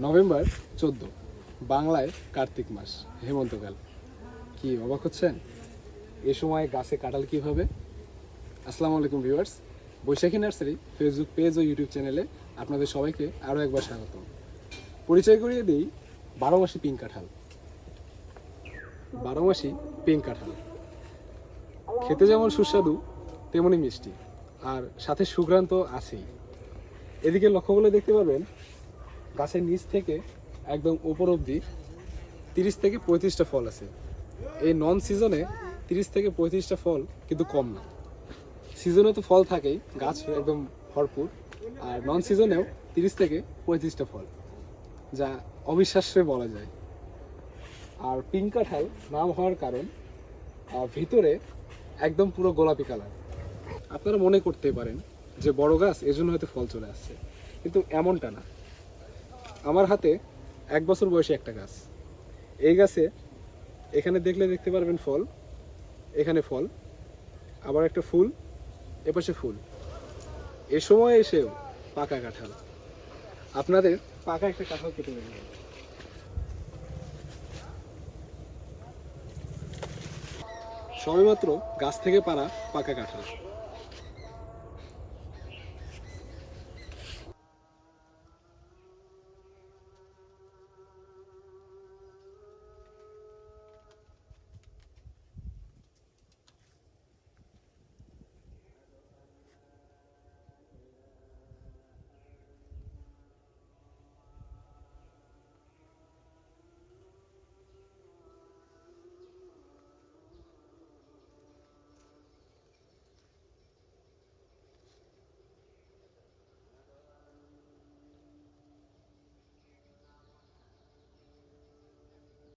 November 14, বাংলায় কার্তিক মাস, হেমন্তকাল। কি অবাক হচ্ছেন? এ সময় গাছে কাঁঠাল কীভাবে? আসসালামু আলাইকুম ভিউয়ার্স, বৈশাখী নার্সারি ফেসবুক পেজ ও ইউটিউব চ্যানেলে আপনাদের সবাইকে আরও একবার স্বাগত। পরিচয় করিয়ে দিই, বারোমাসি পিঙ্ক কাঁঠাল। বারোমাসি পিঙ্ক কাঁঠাল খেতে যেমন সুস্বাদু তেমনই মিষ্টি, আর সাথে সুঘ্রাণ তো আছেই। এদিকে লক্ষ্য করলে দেখতে পাবেন গাছের নিচ থেকে একদম উপর অবধি 30 থেকে 35টা ফল আছে। এই নন সিজনে 30 থেকে 35টা ফল কিন্তু কম না। সিজনে তো ফল থাকেই, গাছ একদম ভরপুর, আর নন সিজনেও 30 থেকে 35টা ফল, যা অবিশ্বাস্য বলা যায়। আর পিঙ্ক কাঁঠাল নাম হওয়ার কারণ, ভিতরে একদম পুরো গোলাপি কালার। আপনারা মনে করতে পারেন যে বড় গাছ এজন্য হয়তো ফল চলে আসছে, কিন্তু এমনটা না। আমার হাতে 1 বছর বয়সী একটা গাছ। এই গাছে এখানে দেখতে পারবেন ফল, এখানে ফল, আবার একটা ফুল, এপাশে ফুল। এ সময় এসেও পাকা কাঁঠাল। আপনাদের পাকা একটা কাঁঠাল কেটে নেবেন। সবেমাত্র গাছ থেকে পাড়া পাকা কাঁঠাল।